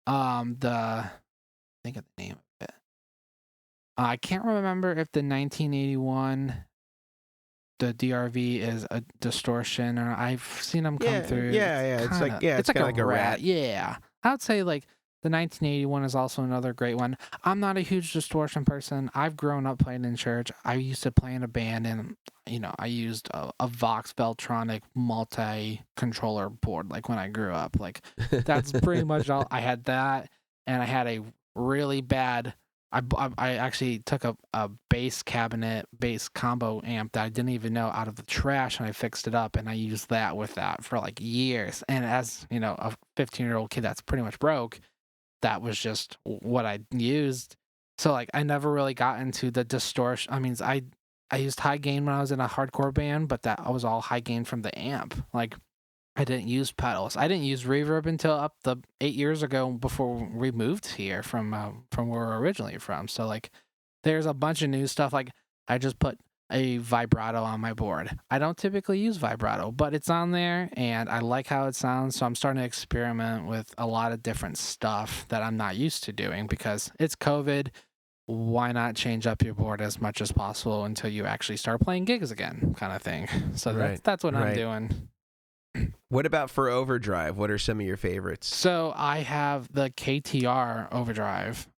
think of the name of it. I can't remember if the 1981, the DRV, is a distortion, or I've seen them come through. Yeah. It's kind of like a rat. Yeah, I would say like the 1981 is also another great one. I'm not a huge distortion person. I've grown up playing in church. I used to play in a band, and I used a Vox Veltronic multi-controller board, like when I grew up. Like, that's pretty much all. I had that, and I had a really bad. I actually took a bass combo amp that I didn't even know out of the trash, and I fixed it up, and I used that with that for like years. And as a 15-year-old kid that's pretty much broke, that was just what I used. So like, I never really got into the distortion. I mean, I used high gain when I was in a hardcore band, but that was all high gain from the amp. Like, I didn't use pedals. I didn't use reverb until up the 8 years ago, before we moved here from where we're originally from. So like, there's a bunch of new stuff. Like, I just put a vibrato on my board. I don't typically use vibrato, but it's on there, and I like how it sounds. So I'm starting to experiment with a lot of different stuff that I'm not used to doing, because it's COVID. Why not change up your board as much as possible until you actually start playing gigs again, kind of thing. So that's what I'm doing. What about for overdrive? What are some of your favorites? So I have the KTR overdrive,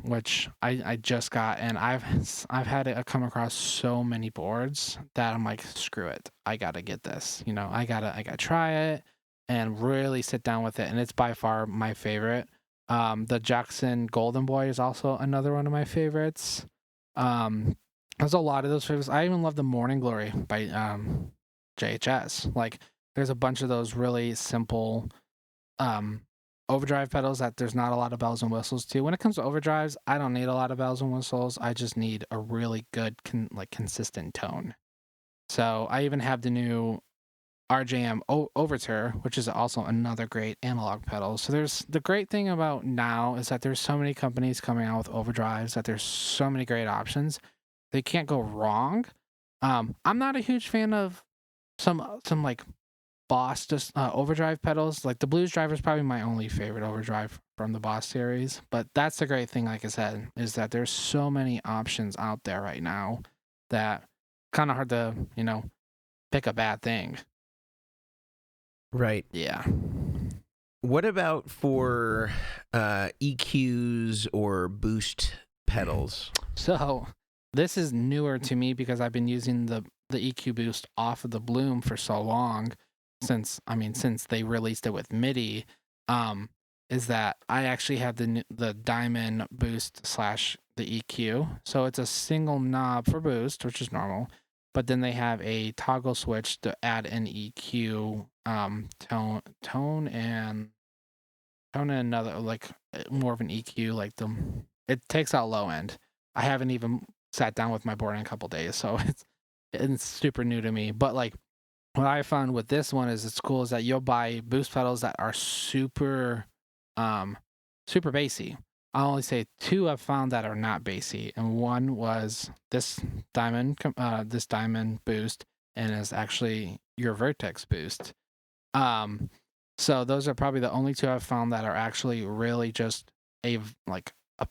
which I just got, and I've had it come across so many boards that I'm like, screw it, I gotta get this. I gotta try it and really sit down with it, and it's by far my favorite. The Jackson Golden Boy is also another one of my favorites. There's a lot of those favorites. I even love the Morning Glory by JHS. Like, there's a bunch of those really simple overdrive pedals that there's not a lot of bells and whistles to. When it comes to overdrives, I don't need a lot of bells and whistles. I just need a really good consistent tone. So I even have the new RJM Overture, which is also another great analog pedal. So there's the great thing about now is that there's so many companies coming out with overdrives that there's so many great options. They can't go wrong. I'm not a huge fan of some like Boss overdrive pedals. Like the Blues Driver is probably my only favorite overdrive from the Boss series. But that's the great thing, like I said, is that there's so many options out there right now that kind of hard to, pick a bad thing. Right. Yeah. What about for EQs or boost pedals? So this is newer to me because I've been using the EQ boost off of the Bloom for so long. Since they released it with MIDI, is that I actually have the Diamond Boost / the EQ. So it's a single knob for boost, which is normal, but then they have a toggle switch to add an EQ, tone and another, like more of an EQ, like it takes out low end. I haven't even sat down with my board in a couple days, so it's super new to me, but like. What I found with this one is it's cool is that you'll buy boost pedals that are super bassy. I'll only say 2 I've found that are not bassy, and one was this Diamond boost, and is actually your Vertex boost. So those are probably the only 2 I've found that are actually really just a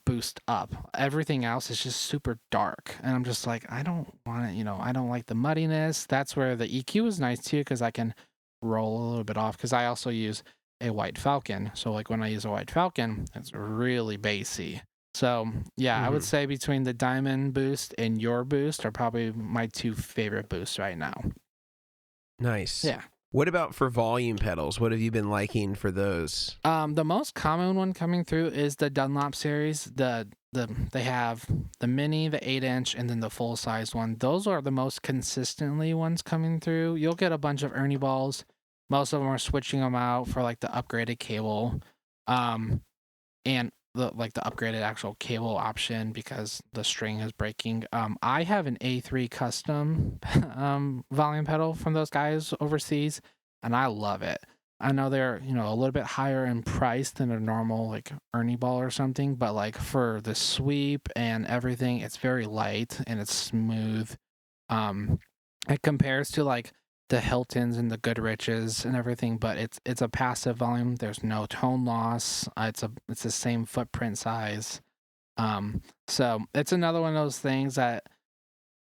boost up. Everything else is just super dark, and I'm just like, I don't want it. I don't like the muddiness. That's where the EQ is nice too, because I can roll a little bit off, because I also use a White Falcon. So like when I use a White Falcon, it's really bassy. So yeah, I would say between the Diamond boost and your boost are probably my 2 favorite boosts right now. Nice. Yeah. What about for volume pedals? What have you been liking for those? The most common one coming through is the Dunlop series. They have the mini, the 8-inch, and then the full size one. Those are the most consistently ones coming through. You'll get a bunch of Ernie balls. Most of them are switching them out for like the upgraded cable, and the upgraded actual cable option because the string is breaking. I have an A3 custom volume pedal from those guys overseas, and I love it. I know they're a little bit higher in price than a normal like Ernie ball or something, but like for the sweep and everything, it's very light and it's smooth. It compares to like the Hiltons and the Goodriches and everything, but it's a passive volume. There's no tone loss. It's the same footprint size. So it's another one of those things that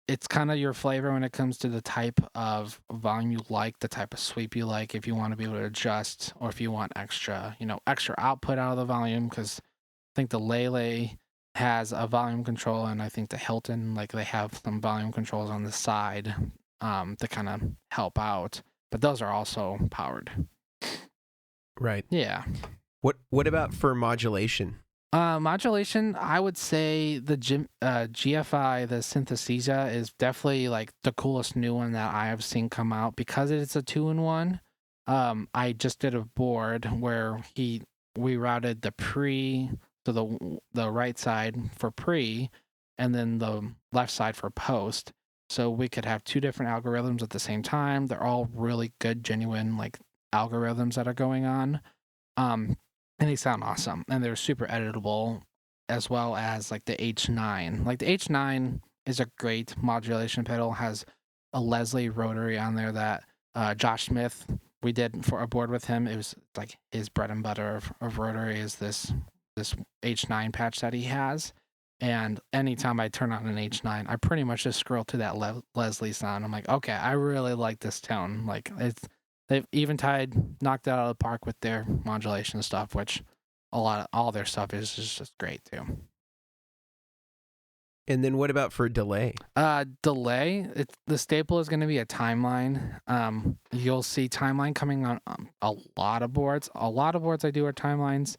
it's kind of your flavor when it comes to the type of volume you like, the type of sweep you like, if you want to be able to adjust, or if you want extra output out of the volume, because I think the Lele has a volume control, and I think the Hilton, like, they have some volume controls on the side to kind of help out, but those are also powered. Right. Yeah. What about for modulation? Modulation, I would say the GFI, the Synthesia, is definitely like the coolest new one that I have seen come out because it's a 2-in-1. I just did a board where we routed the pre, so the right side for pre, and then the left side for post. So we could have 2 different algorithms at the same time. They're all really good, genuine like algorithms that are going on. And they sound awesome, and they're super editable, as well as like the H9. Like the H9 is a great modulation pedal. Has a Leslie rotary on there that Josh Smith, we did for a board with him. It was like his bread and butter of rotary is this H9 patch that he has. And anytime I turn on an H9, I pretty much just scroll to that Leslie sound. I'm like, okay, I really like this tone. Like they've Eventide knocked it out of the park with their modulation stuff, which all their stuff is just great too. And then what about for delay? Delay. The staple is going to be a timeline. You'll see timeline coming on a lot of boards. A lot of boards I do are timelines.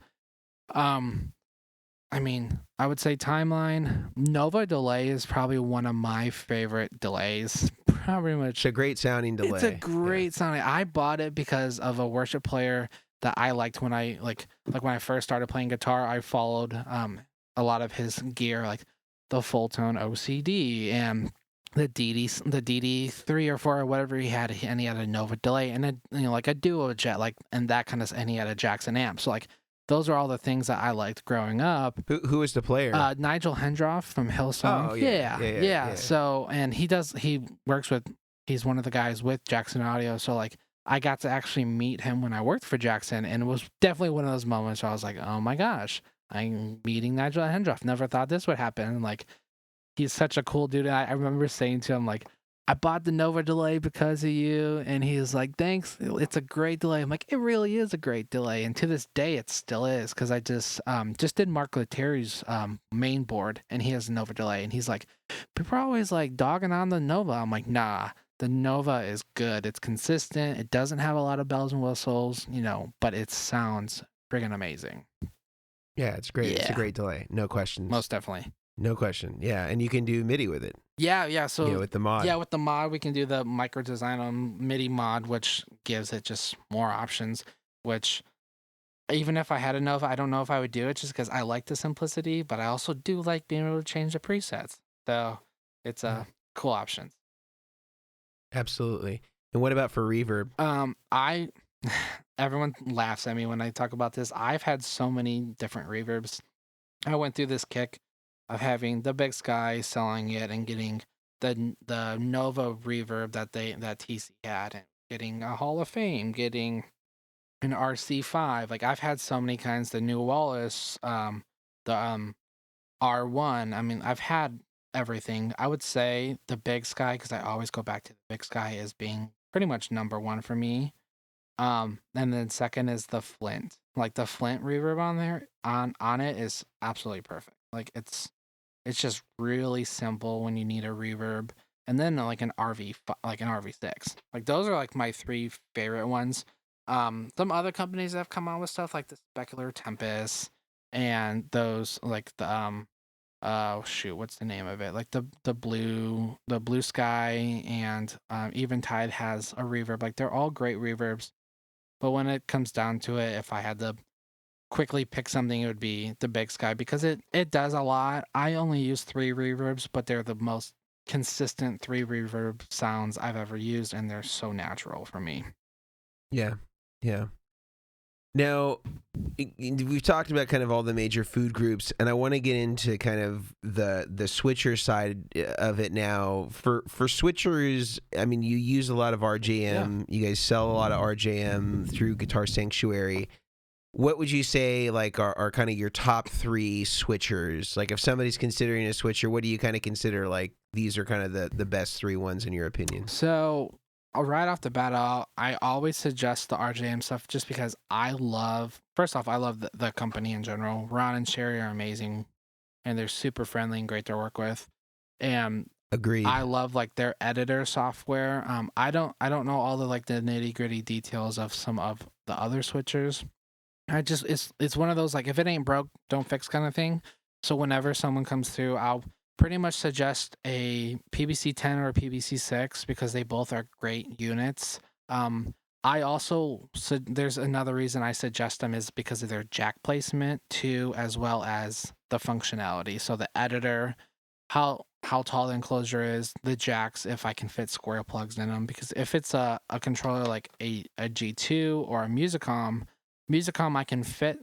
I mean, I would say timeline. Nova delay is probably one of my favorite delays. Probably much. It's a great sounding delay. It's a great sounding. I bought it because of a worship player that I liked when I like when I first started playing guitar. I followed a lot of his gear, like the full tone OCD and the DD3 or 4 or whatever he had, and he had a Nova delay and like a duo jet, like, and that kind of, and he had a Jackson amp. So like those are all the things that I liked growing up. Who was the player? Nigel Hendroff from Hillsong. Oh, yeah. So, and he works with, he's one of the guys with Jackson Audio. So like I got to actually meet him when I worked for Jackson, and it was definitely one of those moments where I was like, oh my gosh, I'm meeting Nigel Hendroff. Never thought this would happen. And like, he's such a cool dude. And I remember saying to him, like, I bought the Nova delay because of you. And he was like, thanks. It's a great delay. I'm like, it really is a great delay. And to this day, it still is. Cause I just did Mark Lettieri's main board, and he has a Nova delay. And he's like, people are always like dogging on the Nova. I'm like, nah, the Nova is good. It's consistent. It doesn't have a lot of bells and whistles, but it sounds friggin' amazing. Yeah, it's great. Yeah. It's a great delay. No questions. Most definitely. No question. Yeah, and you can do MIDI with it. Yeah. So with the mod. Yeah, with the mod, we can do the micro design on MIDI mod, which gives it just more options. Which, even if I had a Nova, I don't know if I would do it just because I like the simplicity, but I also do like being able to change the presets. So it's a cool option. Absolutely. And what about for reverb? Everyone laughs at me when I talk about this. I've had so many different reverbs. I went through this kick of having the Big Sky, selling it, and getting the Nova reverb that TC had, and getting a Hall of Fame, getting an RC5. Like, I've had so many kinds. The New Wallace, the R1. I mean, I've had everything. I would say the Big Sky, because I always go back to the Big Sky as being pretty much number one for me. And then second is the Flint. Like, the Flint reverb on there, on it is absolutely perfect. Like, it's just really simple when you need a reverb. And then like an RV6. Like, those are like my 3 favorite ones. Some other companies have come out with stuff like the Specular Tempest, and those like the what's the name of it? Like the Blue Sky, and Eventide has a reverb. Like, they're all great reverbs. But when it comes down to it, if I had to quickly pick something, it would be the Big Sky, because it does a lot. I only use 3 reverbs, but they're the most consistent 3 reverb sounds I've ever used, and they're so natural for me. Yeah. Now, we've talked about kind of all the major food groups, and I want to get into kind of the switcher side of it now. For switchers, I mean, you use a lot of RJM. Yeah. You guys sell a lot of RJM through Guitar Sanctuary. What would you say, like, are kind of your top 3 switchers? Like, if somebody's considering a switcher, what do you kind of consider, like, these are kind of the best 3 ones in your opinion? So, right off the bat, I always suggest the RJM stuff just because I love the company in general. Ron and Sherry are amazing, and they're super friendly and great to work with. And agreed. I love, like, their editor software. I don't know all the, like, the nitty-gritty details of some of the other switchers. It's one of those, like, if it ain't broke, don't fix kind of thing. So whenever someone comes through, I'll pretty much suggest a PBC 10 or a PBC 6 because they both are great units. I also there's another reason I suggest them is because of their jack placement too, as well as the functionality. So the editor, how tall the enclosure is, the jacks, if I can fit square plugs in them. Because if it's a controller like a G2 or a Musicom, I can fit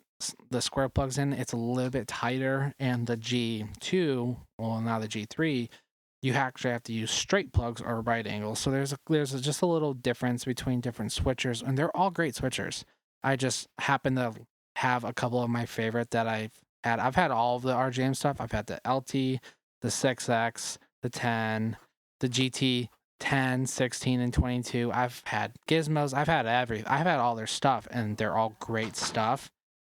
the square plugs in. It's a little bit tighter, and the G2, well, now the G3, you actually have to use straight plugs or right angles. So there's just a little difference between different switchers, and they're all great switchers. I just happen to have a couple of my favorite that I've had. I've had all of the RJM stuff. I've had the LT, the 6X, the 10, the GT. 10, 16, and 22. I've had gizmos. I've had all their stuff, and they're all great stuff.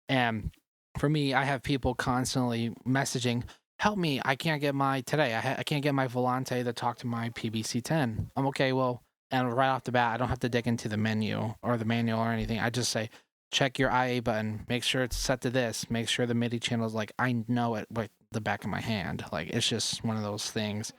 And for me, I have people constantly messaging, "Help me! I can't get my today. I can't get my Volante to talk to my PBC10." I'm okay. Well, and right off the bat, I don't have to dig into the menu or the manual or anything. I just say, check your IA button. Make sure it's set to this. Make sure the MIDI channel is like I know it like the back of my hand. Like it's just one of those things.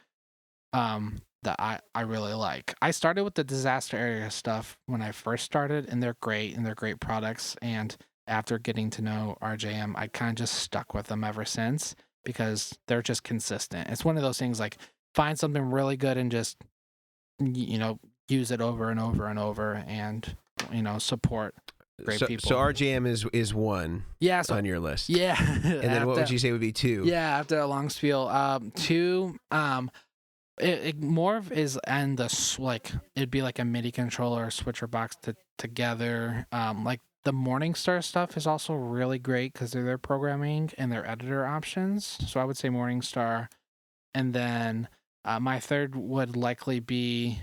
That I really like. I started with the disaster area stuff when I first started, and they're great and they're great products. And after getting to know RJM, I kind of just stuck with them ever since because they're just consistent. It's one of those things like find something really good and just use it over and over and over, and support great people. So RJM is one. Yeah, on your list. Yeah, and then what would you say would be two? Yeah, after a long spiel, two. It more of is and the like it'd be like a MIDI controller switcher box together. Like the Morningstar stuff is also really great because they're their programming and their editor options. So I would say Morningstar, and then my third would likely be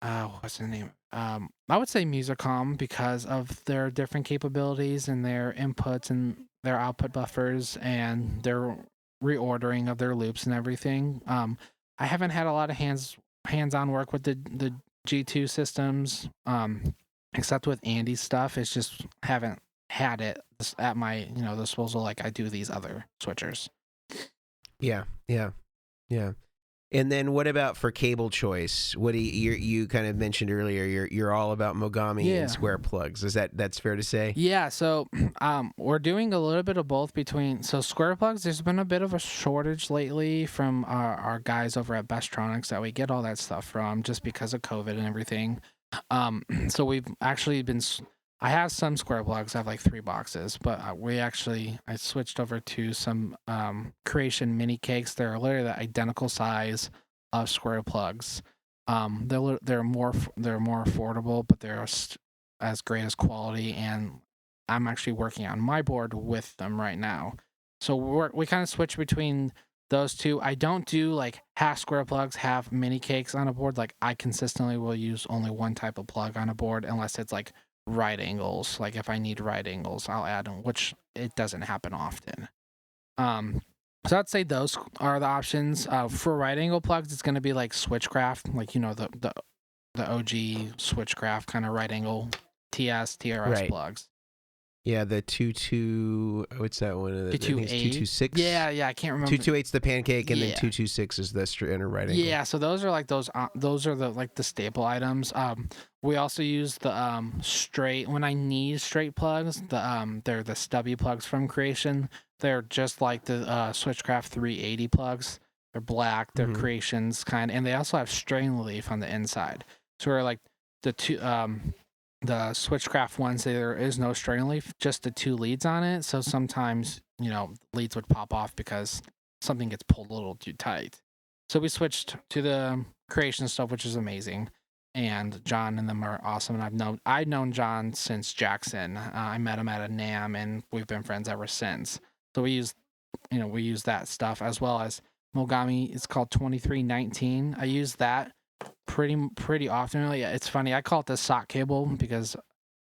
what's the name? I would say Musicom because of their different capabilities and their inputs and their output buffers and their reordering of their loops and everything. I haven't had a lot of hands-on work with the G2 systems, except with Andy's stuff. It's just haven't had it at my disposal like I do these other switchers. Yeah. And then what about for cable choice? What do you kind of mentioned earlier? You're all about Mogami and square plugs. That's fair to say? Yeah. So we're doing a little bit of both between. So square plugs, there's been a bit of a shortage lately from our guys over at Bestronix that we get all that stuff from just because of COVID and everything. So we've actually been. I have some square plugs. I have like 3 boxes, but I switched over to some Creation mini cakes. They're literally the identical size of square plugs. They're more affordable, but they're as great as quality. And I'm actually working on my board with them right now. So we kind of switch between those two. I don't do like half square plugs, half mini cakes on a board. Like I consistently will use only one type of plug on a board unless it's like right angles. Like if I need right angles, I'll add them, which it doesn't happen often. So I'd say those are the options. For right angle plugs, it's going to be like Switchcraft, like the OG Switchcraft kind of right angle TRS plugs. Yeah, the 22. What's that one? 226. Yeah, I can't remember. 228's the pancake, and then 226 is the inner right angle. Yeah, so those are like those are the like the staple items. We also use the straight when I need straight plugs. They're the stubby plugs from Creation. They're just like the Switchcraft 380 plugs. They're black. They're Creations kind, and they also have strain relief on the inside. So we're like the two. The Switchcraft ones, there is no strain relief, just the 2 leads on it. So sometimes, leads would pop off because something gets pulled a little too tight. So we switched to the Creation stuff, which is amazing. And John and them are awesome. And I've known John since Jackson. I met him at a NAMM, and we've been friends ever since. So we use that stuff as well as Mogami. It's called 2319. I use that pretty often. Yeah, it's funny. I call it the sock cable because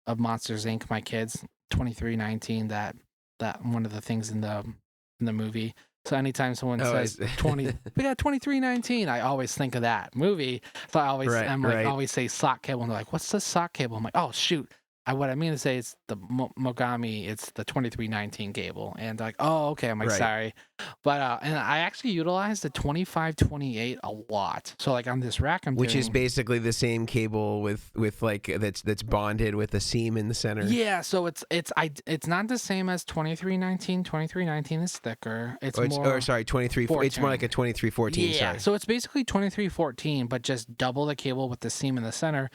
of Monsters Inc. My kids 2319. That one of the things in the movie. So anytime someone says 20, we got 2319, I always think of that movie. So I always say sock cable, and they're like, "What's the sock cable?" I'm like, "Oh shoot." What I mean to say is the Mogami, it's the 2319 cable. And like, oh, okay. I'm like, sorry. But, and I actually utilize the 2528 a lot. So like on this rack, which is basically the same cable with like, that's bonded with a seam in the center. Yeah. So it's not the same as 2319. 2319 is thicker. It's 23. It's more like a 2314. Yeah. Sorry. So it's basically 2314, but just double the cable with the seam in the center.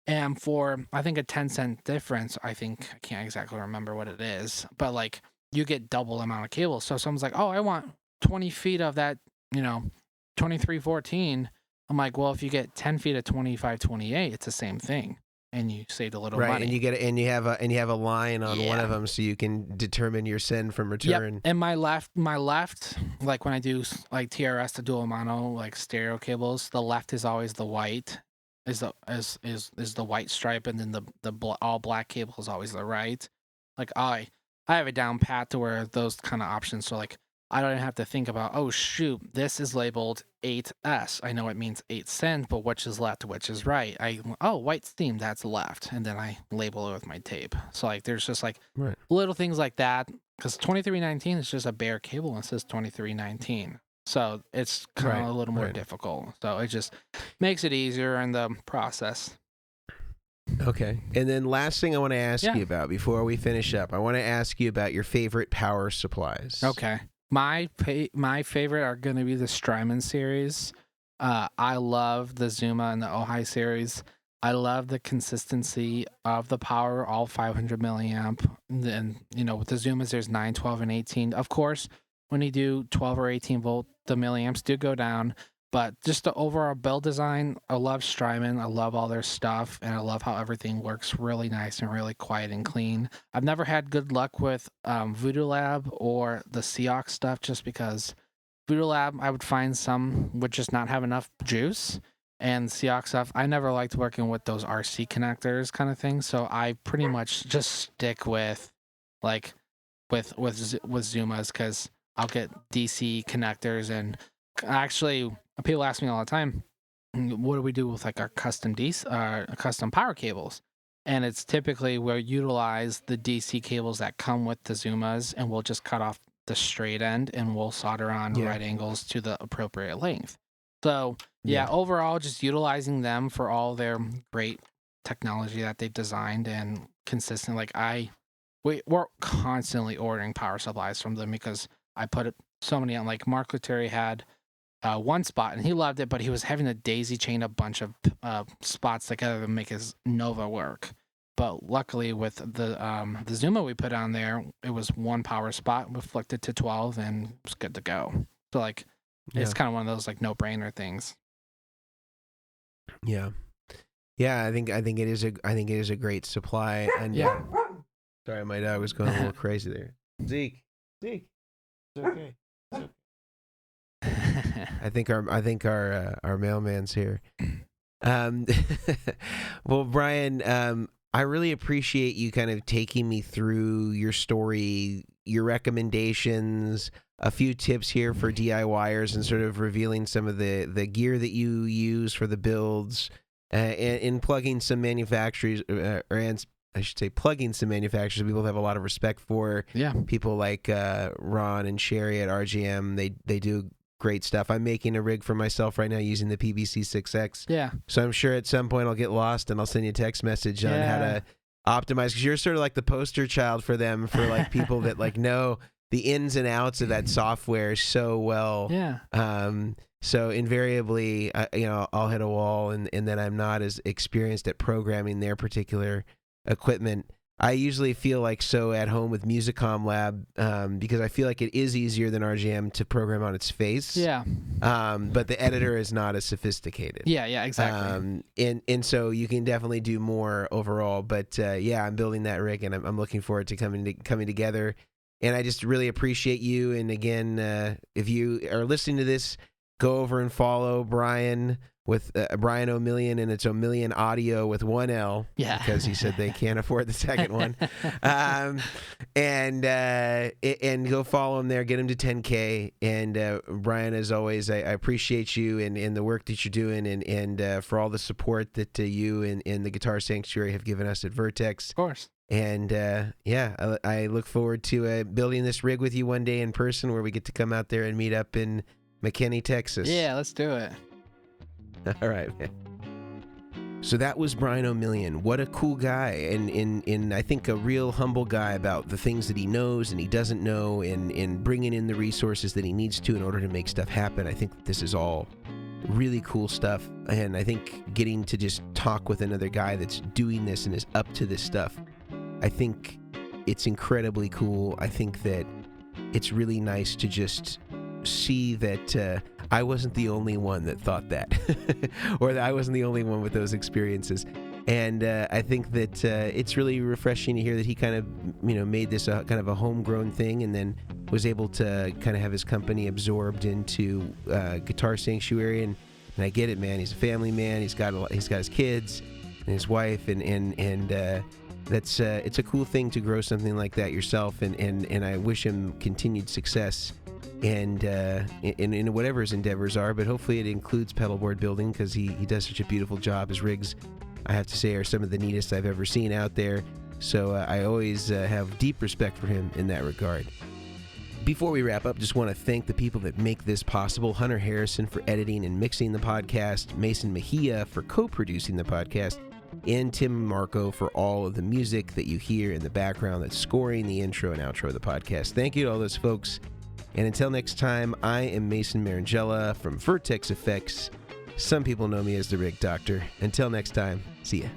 And for, I think, a 10-cent difference, I can't exactly remember what it is, but like you get double the amount of cable. So someone's like, oh, I want 20 feet of that, 2314. I'm like, well, if you get 10 feet of 2528, it's the same thing. and you saved a little right, money. and you have a line on one of them, so you can determine your send from return. Yep. And my left, like when I do like TRS, the dual mono, like stereo cables, the left is always the white, is the white stripe, and then the all black cable is always the right. Like I have it down pat to where those kind of options. So like I don't have to think about, oh shoot, this is labeled 8S. I know it means 8 send, but which is left, which is right. White steam, that's left, and then I label it with my tape. So like there's just like little things like that, because 2319 is just a bare cable and it says 2319. So it's kind of a little more difficult. So it just makes it easier in the process. Okay. And then last thing I want to ask you about before we finish up, I want to ask you about your favorite power supplies. Okay. My favorite are going to be the Strymon series. I love the Zuma and the Ojai series. I love the consistency of the power, all 500 milliamp. And, with the Zumas, there's 9, 12, and 18. Of course, when you do 12 or 18 volt, the milliamps do go down. But just the overall build design, I love Strymon. I love all their stuff, and I love how everything works really nice and really quiet and clean. I've never had good luck with Voodoo Lab or the Seox stuff, just because Voodoo Lab, I would find some would just not have enough juice, and Seox stuff, I never liked working with those RC connectors kind of thing. So I pretty much just stick with Zumas, because I'll get DC connectors. And actually, people ask me all the time, what do we do with like our custom power cables? And it's typically we'll utilize the DC cables that come with the Zumas, and we'll just cut off the straight end and we'll solder on right angles to the appropriate length. So overall, just utilizing them for all their great technology that they've designed and consistent. Like we're constantly ordering power supplies from them, because I put so many on. Like Mark Leteri had one spot and he loved it, but he was having to daisy chain a bunch of spots together to make his Nova work. But luckily with the Zuma we put on there, it was one power spot. We flicked it to 12 and it was good to go. So like it's kind of one of those like no-brainer things. Yeah. I think it is a great supply. And sorry, my dog was going a little crazy there. Zeke, it's okay. I think our mailman's here. Well, Brian, I really appreciate you kind of taking me through your story, your recommendations, a few tips here for DIYers, and sort of revealing some of the gear that you use for the builds, and plugging some manufacturers, I should say plugging some manufacturers people have a lot of respect for. Yeah. People like Ron and Sherry at RGM, they do great stuff. I'm making a rig for myself right now using the PBC 6X. Yeah. So I'm sure at some point I'll get lost and I'll send you a text message on how to optimize, because you're sort of like the poster child for them, for like people that like know the ins and outs of that software so well. Yeah. So invariably, I'll hit a wall, and then I'm not as experienced at programming their particular equipment. I usually feel like so at home with Musicom Lab, because I feel like it is easier than RGM to program on its face. Yeah. But the editor is not as sophisticated. Yeah, exactly. And so you can definitely do more overall. But I'm building that rig, and I'm looking forward to coming together. And I just really appreciate you. And again, if you are listening to this, go over and follow Brian with Brian Omilion, and it's Omilion Audio with one L. Yeah. Because he said they can't afford the second one. And go follow him there. Get him to 10K. And Brian, as always, I appreciate you and the work that you're doing, and for all the support that you and the Guitar Sanctuary have given us at Vertex. Of course. And I look forward to building this rig with you one day in person, where we get to come out there and meet up in McKinney, Texas. Yeah, let's do it. All right, man. So that was Brian Omilion. What a cool guy, and I think a real humble guy about the things that he knows and he doesn't know, and bringing in the resources that he needs to in order to make stuff happen. I think this is all really cool stuff, and I think getting to just talk with another guy that's doing this and is up to this stuff, I think it's incredibly cool. I think that it's really nice to just see that I wasn't the only one that thought that, or that I wasn't the only one with those experiences. And I think that it's really refreshing to hear that he kind of, made this kind of a homegrown thing, and then was able to kind of have his company absorbed into Guitar Sanctuary. And I get it, man. He's a family man. He's got his kids and his wife, and that's it's a cool thing to grow something like that yourself. And I wish him continued success and in whatever his endeavors are. But hopefully it includes pedalboard building, because he does such a beautiful job. His rigs, I have to say, are some of the neatest I've ever seen out there. So I always have deep respect for him in that regard. Before we wrap up, just want to thank the people that make this possible. Hunter Harrison for editing and mixing the podcast, Mason Mejia for co-producing the podcast, and Tim Marco for all of the music that you hear in the background that's scoring the intro and outro of the podcast. Thank you to all those folks. And until next time, I am Mason Marangella from Vertex Effects. Some people know me as the Rig Doctor. Until next time, see ya.